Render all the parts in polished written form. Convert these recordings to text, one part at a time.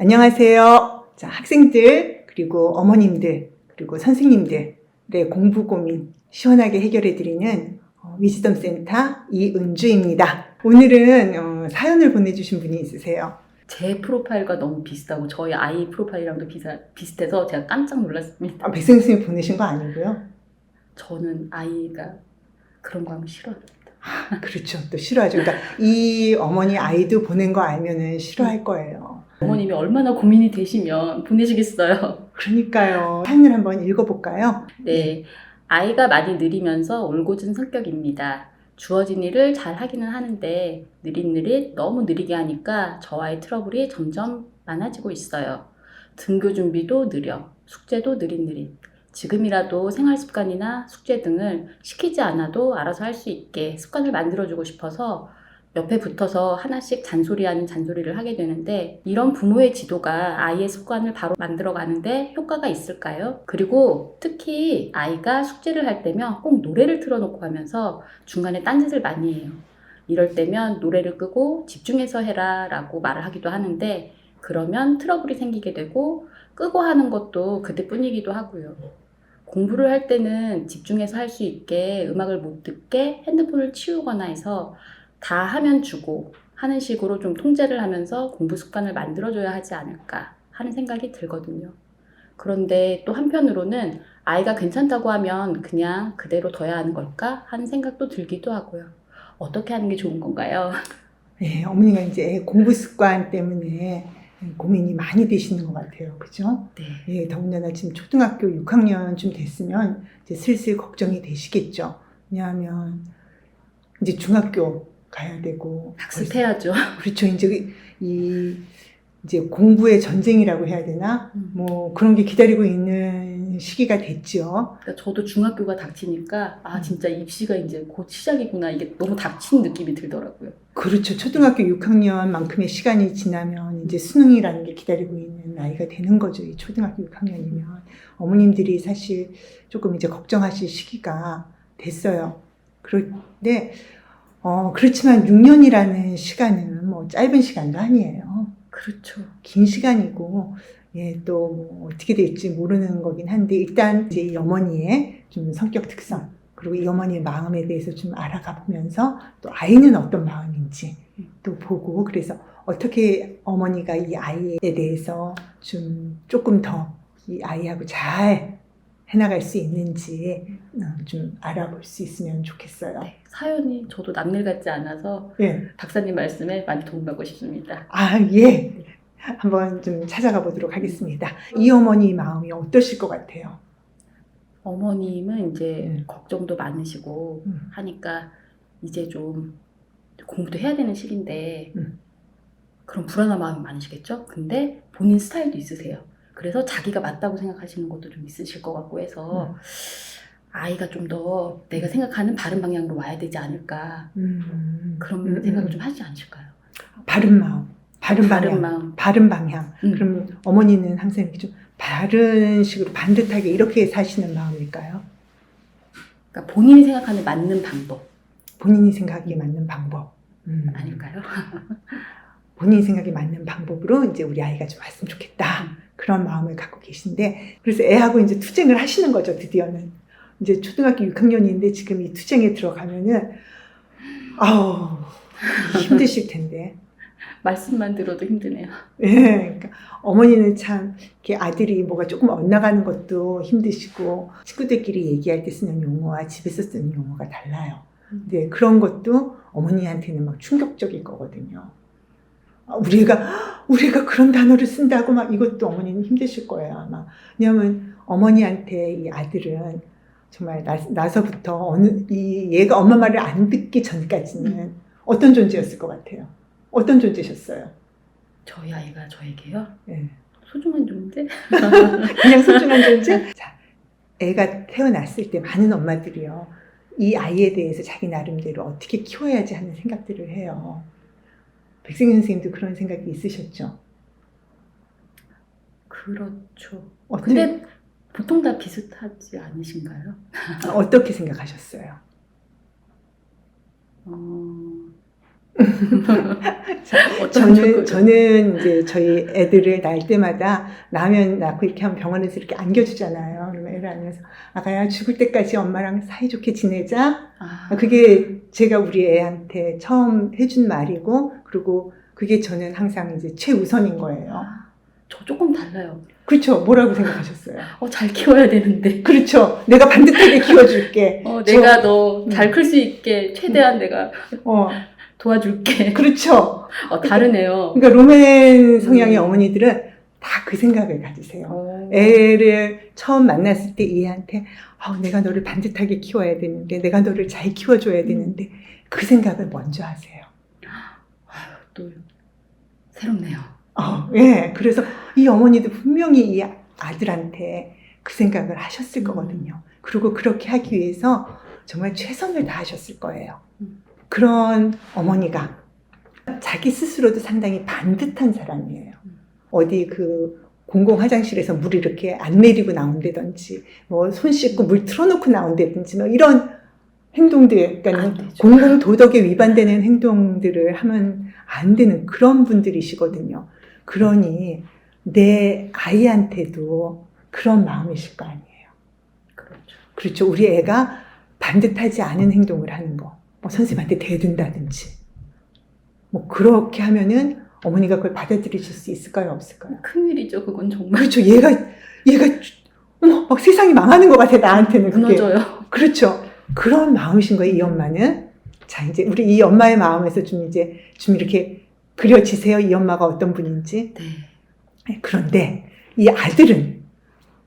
안녕하세요. 자, 학생들, 그리고 어머님들, 그리고 선생님들의 공부 고민 시원하게 해결해드리는 위즈덤 센터 이은주입니다. 오늘은 사연을 보내주신 분이 있으세요. 제 프로파일과 너무 비슷하고 저희 아이 프로파일이랑도 비슷해서 제가 깜짝 놀랐습니다. 백승 선생님이 보내신 거 아니고요? 저는 아이가 그런 거 하면 싫어합니다. 그렇죠. 또 싫어하죠. 그러니까 이 어머니 아이도 보낸 거 알면은 싫어할 거예요. 어머님이 얼마나 고민이 되시면 보내시겠어요. 그러니까요. 사연을 한번 읽어볼까요? 네, 아이가 많이 느리면서 올곧은 성격입니다. 주어진 일을 잘 하기는 하는데 느릿느릿 너무 느리게 하니까 저와의 트러블이 점점 많아지고 있어요. 등교 준비도 느려, 숙제도 느릿느릿. 지금이라도 생활 습관이나 숙제 등을 시키지 않아도 알아서 할 수 있게 습관을 만들어주고 싶어서 옆에 붙어서 하나씩 잔소리 아닌 잔소리를 하게 되는데, 이런 부모의 지도가 아이의 습관을 바로 만들어가는데 효과가 있을까요? 그리고 특히 아이가 숙제를 할 때면 꼭 노래를 틀어놓고 하면서 중간에 딴짓을 많이 해요. 이럴 때면 노래를 끄고 집중해서 해라 라고 말을 하기도 하는데, 그러면 트러블이 생기게 되고 끄고 하는 것도 그때뿐이기도 하고요. 공부를 할 때는 집중해서 할 수 있게 음악을 못 듣게 핸드폰을 치우거나 해서 다 하면 주고 하는 식으로 좀 통제를 하면서 공부 습관을 만들어줘야 하지 않을까 하는 생각이 들거든요. 그런데 또 한편으로는 아이가 괜찮다고 하면 그냥 그대로 둬야 하는 걸까 하는 생각도 들기도 하고요. 어떻게 하는 게 좋은 건가요? 네, 어머니가 이제 공부 습관 때문에 고민이 많이 되시는 것 같아요. 그죠? 네. 예, 더군다나 지금 초등학교 6학년쯤 됐으면 이제 슬슬 걱정이 되시겠죠. 왜냐하면 이제 중학교 가야 되고. 학습해야죠. 그렇죠. 이제 공부의 전쟁이라고 해야 되나? 뭐 그런 게 기다리고 있는 시기가 됐죠. 그러니까 저도 중학교가 닥치니까 진짜 입시가 이제 곧 시작이구나, 이게 너무 닥친 느낌이 들더라고요. 그렇죠. 초등학교 6학년만큼의 시간이 지나면 이제 수능이라는 게 기다리고 있는 나이가 되는 거죠. 이 초등학교 6학년이면. 어머님들이 사실 조금 이제 걱정하실 시기가 됐어요. 그런데, 그렇지만 6년이라는 시간은 뭐 짧은 시간도 아니에요. 그렇죠. 긴 시간이고, 예, 또 뭐 어떻게 될지 모르는 거긴 한데, 일단 이제 이 어머니의 좀 성격 특성, 그리고 이 어머니의 마음에 대해서 좀 알아가 보면서 또 아이는 어떤 마음인지 또 보고, 그래서 어떻게 어머니가 이 아이에 대해서 좀 조금 더 이 아이하고 잘 해나갈 수 있는지 좀 알아볼 수 있으면 좋겠어요. 네, 사연이 저도 남일 같지 않아서 예. 박사님 말씀에 많이 도움받고 싶습니다. 예. 한번 좀 찾아가 보도록 하겠습니다. 이 어머니 마음이 어떠실 것 같아요? 어머님은 이제 걱정도 많으시고 음. 하니까 이제 좀 공부도 해야 되는 시기인데 음. 그런 불안한 마음이 많으시겠죠? 근데 본인 스타일도 있으세요. 그래서 자기가 맞다고 생각하시는 것도 좀 있으실 것 같고 해서 아이가 좀 더 내가 생각하는 바른 방향으로 와야 되지 않을까, 그런 생각을 좀 하지 않으실까요? 바른 마음, 바른 방향, 마음. 바른 방향. 그럼 어머니는 항상 이렇게 좀 바른 식으로 반듯하게 이렇게 사시는 마음일까요? 그러니까 본인이 생각하는 맞는 방법 본인이 생각하기에 맞는 방법. 아닐까요? 본인이 생각에 맞는 방법으로 이제 우리 아이가 좀 왔으면 좋겠다. 그런 마음을 갖고 계신데, 그래서 애하고 이제 투쟁을 하시는 거죠, 드디어는. 이제 초등학교 6학년인데 지금 이 투쟁에 들어가면은, 힘드실 텐데. 말씀만 들어도 힘드네요. 예, 그러니까 어머니는 참 이렇게 아들이 뭐가 조금 엇나가는 것도 힘드시고, 친구들끼리 얘기할 때 쓰는 용어와 집에서 쓰는 용어가 달라요. 근데 그런 것도 어머니한테는 막 충격적일 거거든요. 우리가 그런 단어를 쓴다고 막 이것도 어머니는 힘드실 거예요, 아마. 왜냐하면 어머니한테 이 아들은 정말 나서부터 얘가 엄마 말을 안 듣기 전까지는 어떤 존재였을 것 같아요? 어떤 존재셨어요? 저희 아이가 저에게요? 네. 소중한 존재? 그냥 소중한 존재? 자, 애가 태어났을 때 많은 엄마들이요, 이 아이에 대해서 자기 나름대로 어떻게 키워야지 하는 생각들을 해요. 백승현 선생님도 그런 생각이 있으셨죠? 그렇죠. 근데 보통 다 비슷하지 않으신가요? 어떻게 생각하셨어요? 어떤 쪽으로? 저는 이제 저희 애들을 낳을 때마다 낳으면 낳고 이렇게 하면 병원에서 이렇게 안겨주잖아요. 그러면 애를 안면서 아가야 죽을 때까지 엄마랑 사이좋게 지내자. 아, 그게 제가 우리 애한테 처음 해준 말이고, 그리고 그게 저는 항상 이제 최우선인 거예요. 저 조금 달라요. 그렇죠? 뭐라고 생각하셨어요? 잘 키워야 되는데. 그렇죠. 내가 반듯하게 키워줄게. 내가 너 잘 클 수 있게 최대한 내가 어, 도와줄게. 그렇죠. 다르네요. 그러니까 로맨 성향의 어머니들은 다 그 생각을 가지세요. 애를 처음 만났을 때 이 애한테 내가 너를 반듯하게 키워야 되는데, 내가 너를 잘 키워줘야 되는데, 그 생각을 먼저 하세요. 또 새롭네요. 예. 그래서 이 어머니도 분명히 이 아들한테 그 생각을 하셨을 거거든요. 그리고 그렇게 하기 위해서 정말 최선을 다하셨을 거예요. 그런 어머니가 자기 스스로도 상당히 반듯한 사람이에요. 어디 그 공공 화장실에서 물 이렇게 안 내리고 나온다든지, 뭐 손 씻고 물 틀어놓고 나온다든지, 뭐 이런 행동들, 그러니까 공공 도덕에 위반되는 행동들을 하면 안 되는 그런 분들이시거든요. 그러니 내 아이한테도 그런 마음이실 거 아니에요. 그렇죠. 우리 애가 반듯하지 않은 행동을 하는 거, 뭐 선생님한테 대든다든지, 뭐 그렇게 하면은 어머니가 그걸 받아들이실 수 있을까요, 없을까요? 큰일이죠, 그건 정말. 그렇죠. 얘가 막 세상이 망하는 것 같아, 나한테는. 그게. 무너져요. 그렇죠. 그런 마음이신 거예요, 이 엄마는. 자, 이제 우리 이 엄마의 마음에서 좀 이렇게 그려지세요, 이 엄마가 어떤 분인지. 네. 그런데 이 아들은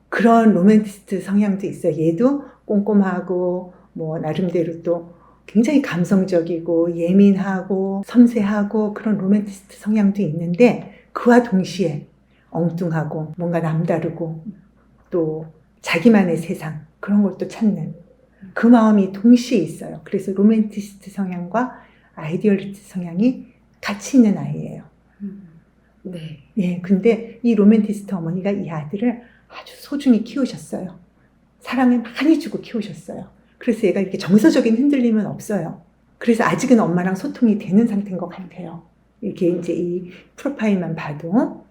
그런 로맨티스트 성향도 있어요. 얘도 꼼꼼하고, 뭐, 나름대로 또 굉장히 감성적이고, 예민하고, 섬세하고, 그런 로맨티스트 성향도 있는데, 그와 동시에 엉뚱하고, 뭔가 남다르고, 또 자기만의 세상, 그런 것도 찾는 그 마음이 동시에 있어요. 그래서 로맨티스트 성향과 아이디얼리스트 성향이 같이 있는 아이예요. 네. 예, 근데 이 로맨티스트 어머니가 이 아들을 아주 소중히 키우셨어요. 사랑을 많이 주고 키우셨어요. 그래서 얘가 이렇게 정서적인 흔들림은 없어요. 그래서 아직은 엄마랑 소통이 되는 상태인 것 같아요. 이렇게 이제 이 프로파일만 봐도.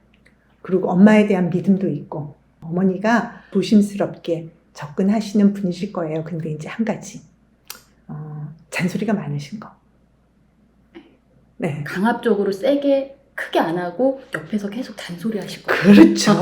그리고 엄마에 대한 믿음도 있고, 어머니가 조심스럽게 접근하시는 분이실 거예요. 근데 이제 한 가지, 잔소리가 많으신 거. 네. 강압적으로 세게 크게 안 하고 옆에서 계속 잔소리 하실 거예요. 그렇죠.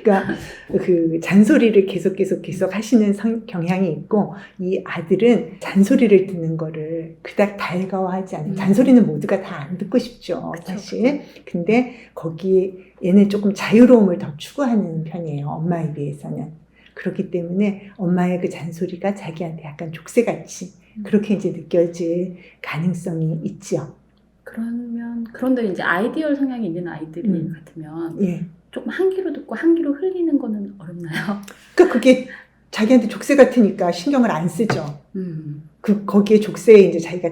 그러니까 그 잔소리를 계속 하시는 경향이 있고, 이 아들은 잔소리를 듣는 거를 그닥 달가워하지 않아요. 잔소리는 모두가 다 안 듣고 싶죠, 그쵸, 사실. 근데 거기 얘는 조금 자유로움을 더 추구하는 편이에요, 엄마에 비해서는. 그렇기 때문에 엄마의 그 잔소리가 자기한테 약간 족쇄같이 그렇게 이제 느껴질 가능성이 있죠. 그런데 이제 아이디얼 성향이 있는 아이들이 같으면 예. 조금 한 귀로 듣고 한 귀로 흘리는 거는 어렵나요? 그러니까 그게 자기한테 족쇄 같으니까 신경을 안 쓰죠. 거기에 족쇄에 이제 자기가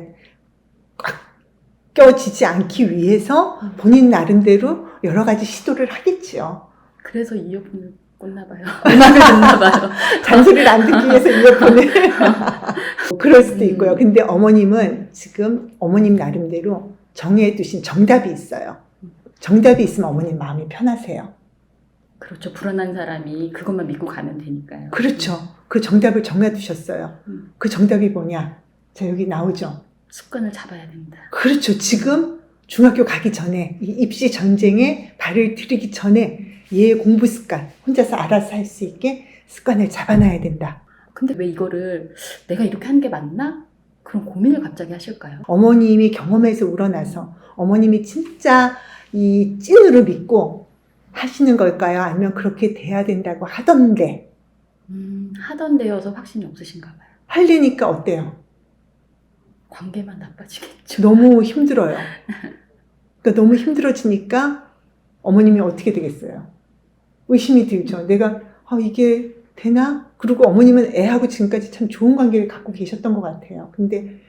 꽉 껴지지 않기 위해서 본인 나름대로 여러 가지 시도를 하겠죠. 그래서 이어폰을 꽂나 봐요. 음악을 듣나 봐요. 잔소리를 안 듣기 위해서 이어폰을. 그럴 수도 있고요. 근데 어머님은 지금 어머님 나름대로 정해두신 정답이 있어요. 정답이 있으면 어머님 마음이 편하세요. 그렇죠. 불안한 사람이 그것만 믿고 가면 되니까요. 그렇죠. 그 정답을 정해두셨어요. 그 정답이 뭐냐? 자, 여기 나오죠. 습관을 잡아야 된다. 그렇죠. 지금 중학교 가기 전에, 이 입시 전쟁에 발을 들이기 전에 얘의 공부 습관, 혼자서 알아서 할 수 있게 습관을 잡아놔야 된다. 근데 왜 이거를 내가 이렇게 하는 게 맞나? 그런 고민을 갑자기 하실까요? 어머님이 경험에서 우러나서 어머님이 진짜 이 찐으로 믿고 하시는 걸까요? 아니면 그렇게 돼야 된다고 하던데. 하던 데여서 확신이 없으신가 봐요. 하려니까 어때요? 관계만 나빠지겠죠. 너무 힘들어요. 그러니까 너무 힘들어지니까 어머님이 어떻게 되겠어요? 의심이 들죠. 내가 이게 되나? 그리고 어머님은 애하고 지금까지 참 좋은 관계를 갖고 계셨던 것 같아요. 근데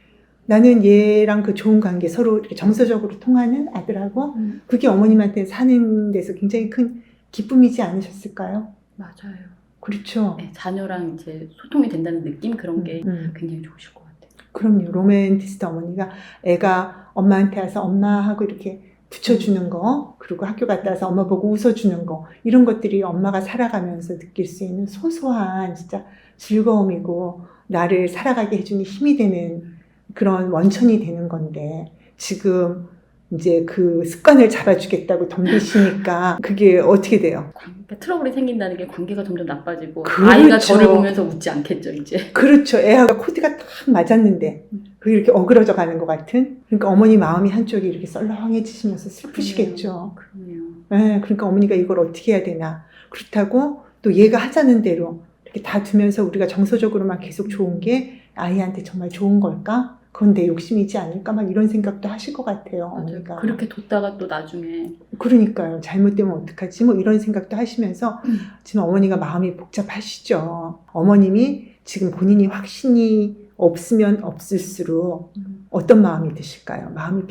나는 얘랑 그 좋은 관계, 서로 이렇게 정서적으로 통하는 아들하고 그게 어머님한테 사는 데서 굉장히 큰 기쁨이지 않으셨을까요? 맞아요. 그렇죠. 네, 자녀랑 이제 소통이 된다는 느낌 그런 게 굉장히 좋으실 것 같아요. 그럼요. 로맨티스트 어머니가 애가 엄마한테 와서 엄마하고 이렇게 붙여주는 거, 그리고 학교 갔다 와서 엄마 보고 웃어주는 거, 이런 것들이 엄마가 살아가면서 느낄 수 있는 소소한 진짜 즐거움이고 나를 살아가게 해주는 힘이 되는 그런 원천이 되는 건데, 지금 이제 그 습관을 잡아주겠다고 덤비시니까 그게 어떻게 돼요? 그러니까 트러블이 생긴다는 게 관계가 점점 나빠지고 그렇죠. 아이가 저를 보면서 웃지 않겠죠 이제. 그렇죠. 애하고 코드가 딱 맞았는데 그게 이렇게 어그러져 가는 것 같은. 그러니까 어머니 마음이 한쪽이 이렇게 썰렁해지시면서 슬프시겠죠. 그러네요. 네, 그러니까 어머니가 이걸 어떻게 해야 되나. 그렇다고 또 얘가 하자는 대로 이렇게 다 두면서 우리가 정서적으로만 계속 좋은 게 아이한테 정말 좋은 걸까? 그건 내 욕심이지 않을까? 막 이런 생각도 하실 것 같아요. 맞아요. 어머니가. 그렇게 뒀다가 또 나중에 그러니까요. 잘못되면 어떡하지? 뭐 이런 생각도 하시면서 지금 어머니가 마음이 복잡하시죠. 어머님이 지금 본인이 확신이 없으면 없을수록 어떤 마음이 드실까요? 마음이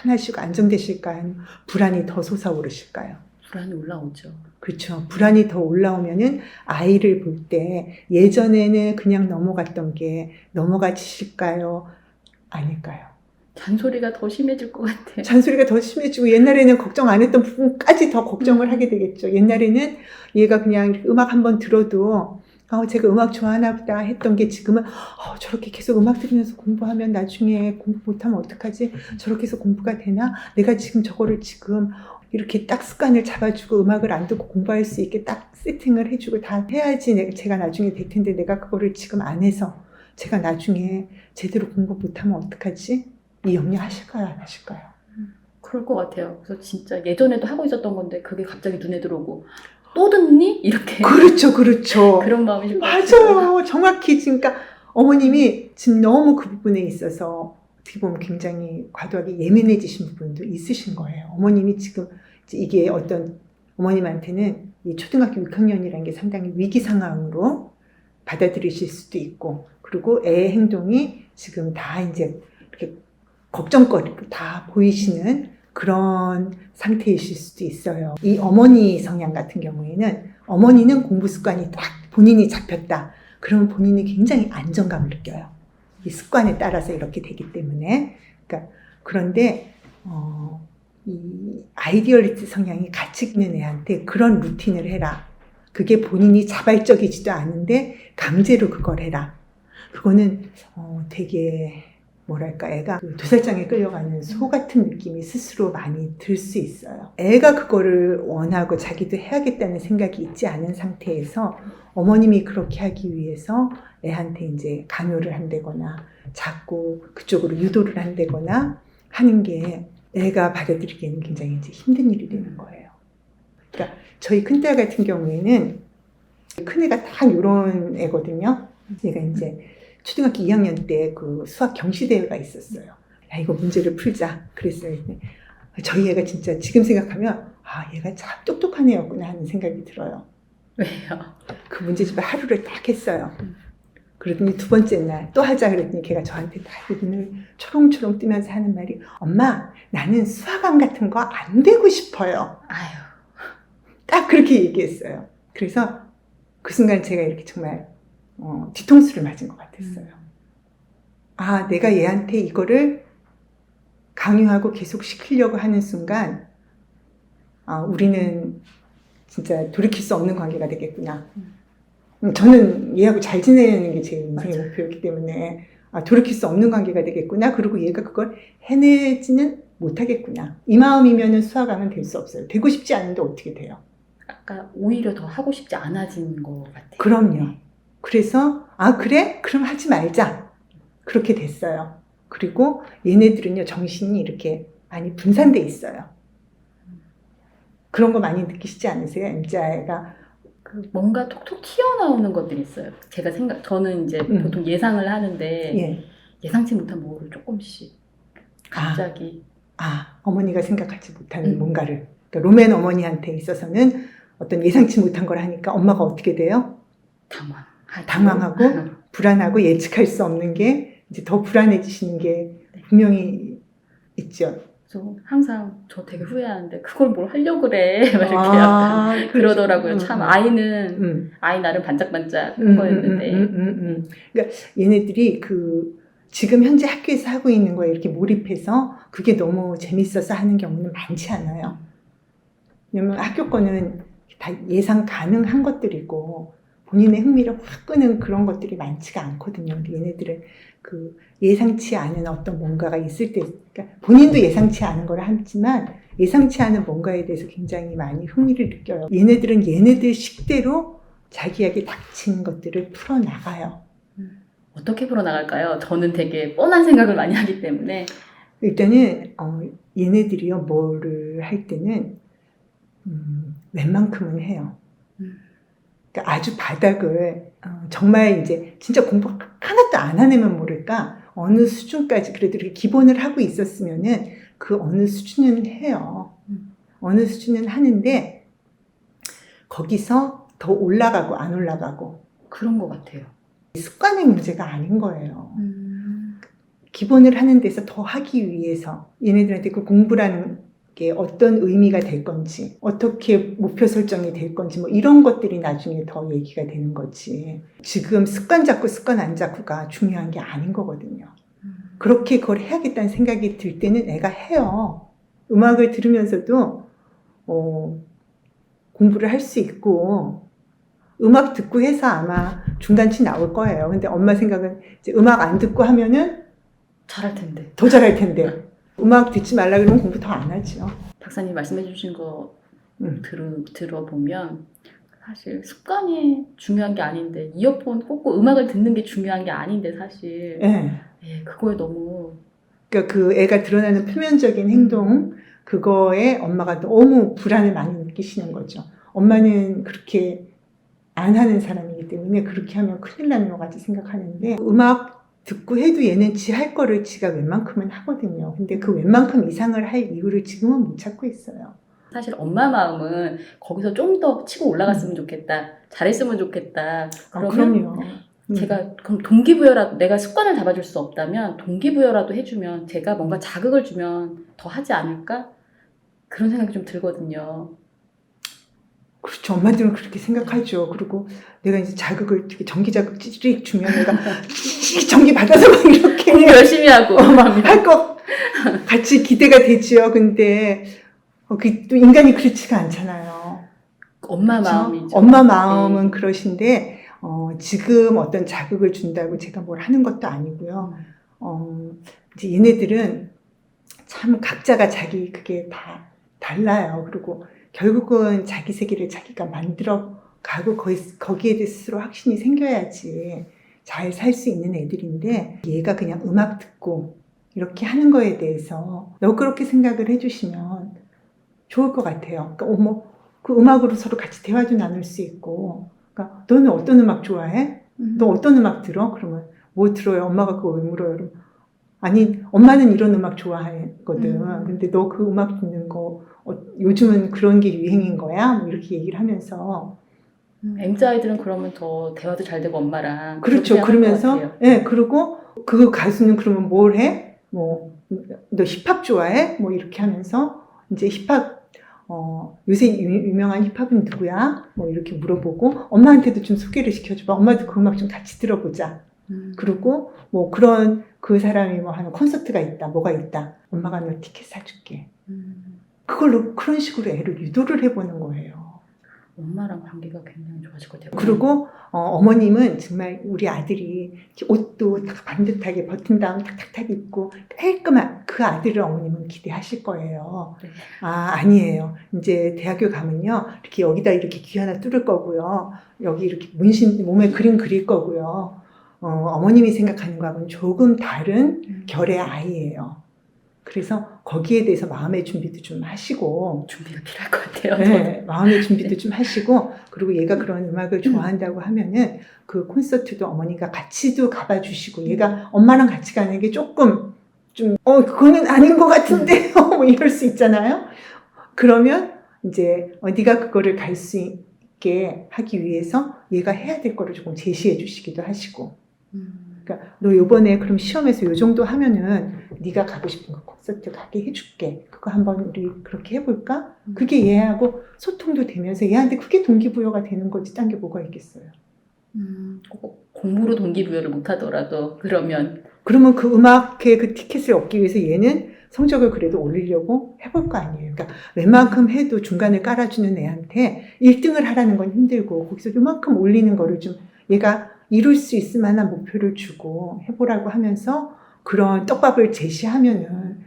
편안하시고 안정되실까요? 아니면 불안이 더 솟아오르실까요? 불안이 올라오죠. 그렇죠. 불안이 더 올라오면은 아이를 볼 때 예전에는 그냥 넘어갔던 게 넘어가지실까요? 아닐까요? 잔소리가 더 심해질 것 같아요. 잔소리가 더 심해지고 옛날에는 걱정 안 했던 부분까지 더 걱정을 하게 되겠죠. 옛날에는 얘가 그냥 음악 한번 들어도 제가 음악 좋아하나 보다 했던 게 지금은 저렇게 계속 음악 들으면서 공부하면 나중에 공부 못하면 어떡하지? 저렇게 해서 공부가 되나? 내가 지금 저거를 지금 이렇게 딱 습관을 잡아주고 음악을 안 듣고 공부할 수 있게 딱 세팅을 해주고 다 해야지 제가 나중에 될 텐데 내가 그거를 지금 안 해서 제가 나중에 제대로 공부 못하면 어떡하지? 이 염려 하실까요? 안 하실까요? 그럴 것 같아요. 그래서 진짜 예전에도 하고 있었던 건데 그게 갑자기 눈에 들어오고 또 듣니? 이렇게. 그렇죠, 그렇죠. 그런 마음이 좀 같아요. 맞아요. 정확히 그러니까 어머님이 지금 너무 그 부분에 있어서 어떻게 보면 굉장히 과도하게 예민해지신 부분도 있으신 거예요. 어머님이 지금 이게 어떤 어머님한테는 이 초등학교 6학년이라는 게 상당히 위기 상황으로 받아들이실 수도 있고, 그리고 애의 행동이 지금 다 이제 이렇게 걱정거리로 다 보이시는 그런 상태이실 수도 있어요. 이 어머니 성향 같은 경우에는 어머니는 공부 습관이 딱 본인이 잡혔다. 그러면 본인이 굉장히 안정감을 느껴요. 이 습관에 따라서 이렇게 되기 때문에. 그러니까 그런데 이 아이디얼리스트 성향이 같이 있는 애한테 그런 루틴을 해라. 그게 본인이 자발적이지도 않은데 강제로 그걸 해라. 그거는 되게 뭐랄까 애가 그 도살장에 끌려가는 소 같은 느낌이 스스로 많이 들 수 있어요. 애가 그거를 원하고 자기도 해야겠다는 생각이 있지 않은 상태에서 어머님이 그렇게 하기 위해서 애한테 이제 강요를 한다거나 자꾸 그쪽으로 유도를 한다거나 하는 게 애가 받아들이기에는 굉장히 이제 힘든 일이 되는 거예요. 그러니까 저희 큰딸 같은 경우에는 큰애가 딱 이런 애거든요. 얘가 이제 초등학교 2학년 때 그 수학 경시대회가 있었어요. 야, 이거 문제를 풀자. 그랬어요. 저희 애가 진짜 지금 생각하면 얘가 참 똑똑한 애였구나 하는 생각이 들어요. 왜요? 그 문제집을 하루를 딱 했어요. 그러더니 두 번째 날 또 하자 그랬더니 걔가 저한테 다 눈을 초롱초롱 뜨면서 하는 말이 엄마 나는 수학왕 같은 거 안 되고 싶어요. 아유. 딱 그렇게 얘기했어요. 그래서 그 순간 제가 이렇게 정말 뒤통수를 맞은 것 같았어요. 내가 얘한테 이거를 강요하고 계속 시키려고 하는 순간 우리는 진짜 돌이킬 수 없는 관계가 되겠구나. 저는 얘하고 잘 지내는 게 제 인생의 목표였기 때문에 돌이킬 수 없는 관계가 되겠구나. 그리고 얘가 그걸 해내지는 못하겠구나. 이 마음이면 수학왕은 될 수 없어요. 되고 싶지 않은데 어떻게 돼요? 아까 오히려 더 하고 싶지 않아진 것 같아요. 그럼요. 그래서 그래? 그럼 하지 말자. 그렇게 됐어요. 그리고 얘네들은요 정신이 이렇게 많이 분산돼 있어요. 그런 거 많이 느끼시지 않으세요? MZI가 뭔가 톡톡 튀어나오는 것들이 있어요. 저는 이제 보통 예상을 하는데 예상치 못한 뭐를 조금씩 갑자기 어머니가 생각하지 못하는 뭔가를, 그러니까 로맨 어머니한테 있어서는 어떤 예상치 못한 걸 하니까 엄마가 어떻게 돼요? 당황하고 불안하고 예측할 수 없는 게 이제 더 불안해지시는 게 분명히 있죠. 그래서 항상 저 되게 후회하는데 그걸 뭘 하려고 그래 막 이렇게 약간 그러더라고요. 참 아이는 아이 나름 반짝반짝 한 거였는데 그러니까 얘네들이 지금 현재 학교에서 하고 있는 거에 이렇게 몰입해서 그게 너무 재밌어서 하는 경우는 많지 않아요. 왜냐면 학교 거는 다 예상 가능한 것들이고 본인의 흥미를 확 끄는 그런 것들이 많지가 않거든요. 근데 얘네들은 그 예상치 않은 어떤 뭔가가 있을 때, 그러니까 본인도 예상치 않은 걸 하지만 예상치 않은 뭔가에 대해서 굉장히 많이 흥미를 느껴요. 얘네들은 얘네들 식대로 자기에게 닥치는 것들을 풀어나가요. 어떻게 풀어나갈까요? 저는 되게 뻔한 생각을 많이 하기 때문에. 일단은 얘네들이요 뭐를 할 때는 웬만큼은 해요. 그러니까 아주 바닥을 정말 이제 진짜 공부 하나도 안 하면 모를까 어느 수준까지 그래도 이렇게 기본을 하고 있었으면은 그 어느 수준은 해요. 어느 수준은 하는데 거기서 더 올라가고 안 올라가고 그런 것 같아요. 습관의 문제가 아닌 거예요. 기본을 하는 데서 더 하기 위해서 얘네들한테 그 공부라는 게 어떤 의미가 될 건지 어떻게 목표 설정이 될 건지 뭐 이런 것들이 나중에 더 얘기가 되는 거지. 지금 습관 잡고 습관 안 잡고가 중요한 게 아닌 거거든요. 그렇게 그걸 해야겠다는 생각이 들 때는 애가 해요. 음악을 들으면서도 공부를 할 수 있고 음악 듣고 해서 아마 중단치 나올 거예요. 근데 엄마 생각은 이제 음악 안 듣고 하면은 잘할 텐데. 더 잘할 텐데. 음악 듣지 말라 그러면 공부 더 안 하죠. 박사님 말씀해 주신 거 들어보면 사실 습관이 중요한 게 아닌데 이어폰 꽂고 음악을 듣는 게 중요한 게 아닌데 사실 네. 그거에 너무 그러니까 그 애가 드러나는 표면적인 행동 그거에 엄마가 너무 불안을 많이 느끼시는 거죠. 엄마는 그렇게 안 하는 사람이기 때문에 그렇게 하면 큰일 나는 것 같이 생각하는데 음악 듣고 해도 얘는 지 할 거를 지가 웬만큼은 하거든요. 근데 그 웬만큼 이상을 할 이유를 지금은 못 찾고 있어요. 사실 엄마 마음은 거기서 좀 더 치고 올라갔으면 좋겠다. 잘했으면 좋겠다. 그러면 그럼요. 제가 그럼 동기부여라도 내가 습관을 잡아줄 수 없다면 동기부여라도 해주면 제가 뭔가 자극을 주면 더 하지 않을까? 그런 생각이 좀 들거든요. 그렇죠. 엄마들은 그렇게 생각하죠. 그리고 내가 이제 자극을 되게 전기 자극 찌릿 주면 내가 전기 받아서 막 이렇게 공부 열심히 하고 할 거 같이 기대가 되지요. 근데 또 인간이 그렇지가 않잖아요. 엄마 그렇죠? 마음이죠. 엄마 마음은 그러신데 지금 어떤 자극을 준다고 제가 뭘 하는 것도 아니고요. 이제 얘네들은 참 각자가 자기 그게 다 달라요. 그리고 결국은 자기 세계를 자기가 만들어 가고 거기에 대해 스스로 확신이 생겨야지 잘 살 수 있는 애들인데 얘가 그냥 음악 듣고 이렇게 하는 거에 대해서 너그럽게 생각을 해주시면 좋을 것 같아요. 그러니까 그 음악으로 서로 같이 대화도 나눌 수 있고 그러니까 너는 어떤 음악 좋아해? 너 어떤 음악 들어? 그러면 뭐 들어요? 엄마가 그거 왜 물어요? 그러면 아니 엄마는 이런 음악 좋아하거든. 근데 너 그 음악 듣는 거 요즘은 그런 게 유행인 거야? 뭐 이렇게 얘기를 하면서 M자아이들은 그러면 더 대화도 잘 되고 엄마랑 그렇죠. 그러면서 그리고 그 가수는 그러면 뭘 해? 뭐 너 힙합 좋아해? 뭐 이렇게 하면서 이제 힙합 요새 유명한 힙합은 누구야? 뭐 이렇게 물어보고 엄마한테도 좀 소개를 시켜줘봐. 엄마도 그 음악 좀 같이 들어보자. 그리고 뭐 그런 그 사람이 뭐 하는 콘서트가 있다, 뭐가 있다. 엄마가 너 티켓 사줄게. 그걸로 그런 식으로 애를 유도를 해보는 거예요. 엄마랑 관계가 굉장히 좋아질 것 같아요. 그리고 어머님은 정말 우리 아들이 옷도 딱 반듯하게 버튼 다운 탁탁탁 입고 깔끔한 그 아들을 어머님은 기대하실 거예요. 네. 아니에요. 이제 대학교 가면요. 이렇게 여기다 이렇게 귀 하나 뚫을 거고요. 여기 이렇게 문신 몸에 그림 그릴 거고요. 어머님이 생각하는 거하고는 조금 다른 결의 아이예요. 그래서 거기에 대해서 마음의 준비도 좀 하시고 준비가 필요할 것 같아요. 네, 마음의 준비도 좀 하시고 그리고 얘가 그런 음악을 좋아한다고 하면은 그 콘서트도 어머니가 같이도 가봐 주시고 얘가 엄마랑 같이 가는 게 조금 좀 그거는 아닌 것 같은데요. 뭐 이럴 수 있잖아요. 그러면 이제 네가 그거를 갈 수 있게 하기 위해서 얘가 해야 될 거를 조금 제시해 주시기도 하시고 그러니까 너 요번에 그럼 시험에서 요 정도 하면은 네가 가고 싶은 거 콘서트 가게 해줄게. 그거 한번 우리 그렇게 해볼까? 그게 얘하고 소통도 되면서 얘한테 그게 동기부여가 되는 거지. 딴 게 뭐가 있겠어요. 공부로 동기부여를 못하더라도 그러면 그러면 그 음악회 그 티켓을 얻기 위해서 얘는 성적을 그래도 올리려고 해볼 거 아니에요. 그러니까 웬만큼 해도 중간에 깔아주는 애한테 1등을 하라는 건 힘들고 거기서 요만큼 올리는 거를 좀 얘가 이룰 수 있을 만한 목표를 주고 해보라고 하면서 그런 떡밥을 제시하면은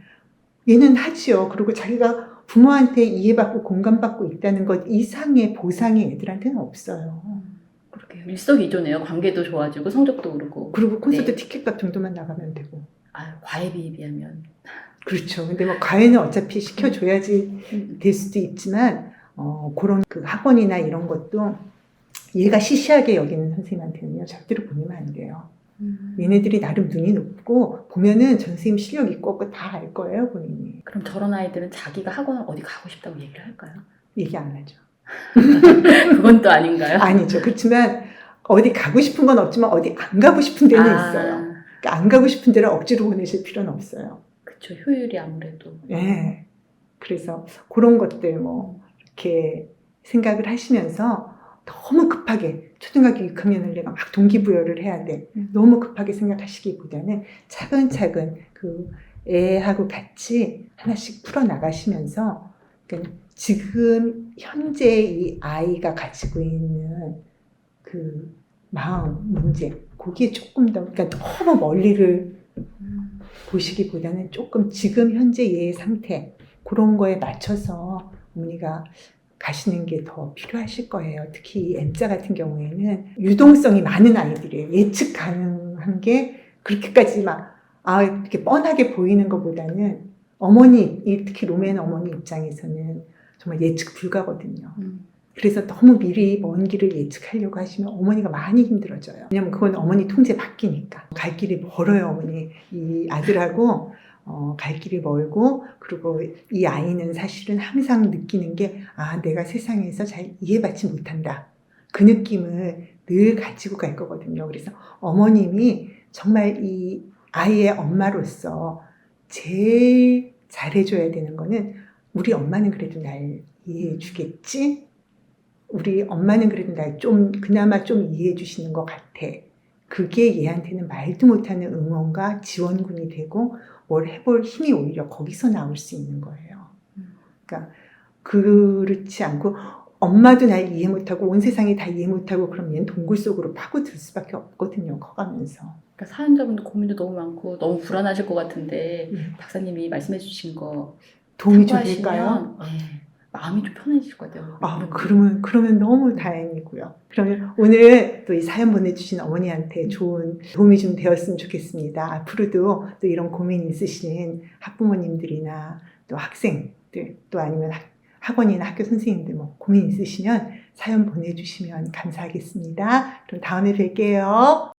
얘는 하지요. 그리고 자기가 부모한테 이해받고 공감받고 있다는 것 이상의 보상이 애들한테는 없어요. 그렇게 일석이조네요. 관계도 좋아지고 성적도 오르고. 그리고 콘서트 네. 티켓값 정도만 나가면 되고. 아, 과외비에 비하면. 그렇죠. 근데 뭐 과외는 어차피 시켜줘야지 될 수도 있지만 그런 그 학원이나 이런 것도 얘가 시시하게 여기는 선생님한테는요 절대로 보내면 안 돼요. 얘네들이 나름 눈이 높고 보면은 전 선생님 실력 있고 없고 다 알 거예요 본인이. 그럼 저런 아이들은 자기가 학원을 어디 가고 싶다고 얘기를 할까요? 얘기 안 하죠. 그건 또 아닌가요? 아니죠. 그렇지만 어디 가고 싶은 건 없지만 어디 안 가고 싶은 데는 있어요. 그러니까 안 가고 싶은 데를 억지로 보내실 필요는 없어요. 그쵸. 효율이 아무래도. 예. 그래서 그런 것들 뭐 이렇게 생각을 하시면서 너무 급하게 초등학교 6학년을 내가 막 동기부여를 해야 돼. 너무 급하게 생각하시기보다는 차근차근 그 애하고 같이 하나씩 풀어나가시면서 그러니까 지금 현재 이 아이가 가지고 있는 그 마음, 문제 거기에 조금 더 그러니까 너무 멀리를 보시기보다는 조금 지금 현재 얘의 상태 그런 거에 맞춰서 어머니가 가시는 게 더 필요하실 거예요. 특히 이 M자 같은 경우에는 유동성이 많은 아이들이에요. 예측 가능한 게 그렇게까지 막 이렇게 뻔하게 보이는 것보다는 어머니, 특히 로맨 어머니 입장에서는 정말 예측 불가거든요. 그래서 너무 미리 먼 길을 예측하려고 하시면 어머니가 많이 힘들어져요. 왜냐면 그건 어머니 통제 바뀌니까. 갈 길이 멀어요, 어머니. 이 아들하고 갈 길이 멀고 그리고 이 아이는 사실은 항상 느끼는 게 내가 세상에서 잘 이해받지 못한다. 그 느낌을 늘 가지고 갈 거거든요. 그래서 어머님이 정말 이 아이의 엄마로서 제일 잘해줘야 되는 거는 우리 엄마는 그래도 날 이해해 주겠지? 우리 엄마는 그래도 날 그나마 좀 이해해 주시는 것 같아. 그게 얘한테는 말도 못하는 응원과 지원군이 되고 뭘 해볼 힘이 오히려 거기서 나올 수 있는 거예요. 그러니까 그렇지 않고 엄마도 날 이해 못하고 온 세상이 다 이해 못하고 그럼 얘는 동굴 속으로 파고들 수밖에 없거든요. 커가면서. 그러니까 사연자분도 고민도 너무 많고 너무 불안하실 것 같은데 박사님이 말씀해 주신 거 도움이 좀 참고하시면, 될까요? 네, 마음이 좀 편해질 것 같아요. 그러면 너무 다행이고요. 그러면 오늘 또 이 사연 보내주신 어머니한테 좋은 도움이 좀 되었으면 좋겠습니다. 앞으로도 또 이런 고민 있으신 학부모님들이나 또 학생들 또 아니면 학원이나 학교 선생님들 뭐 고민 있으시면 사연 보내주시면 감사하겠습니다. 그럼 다음에 뵐게요.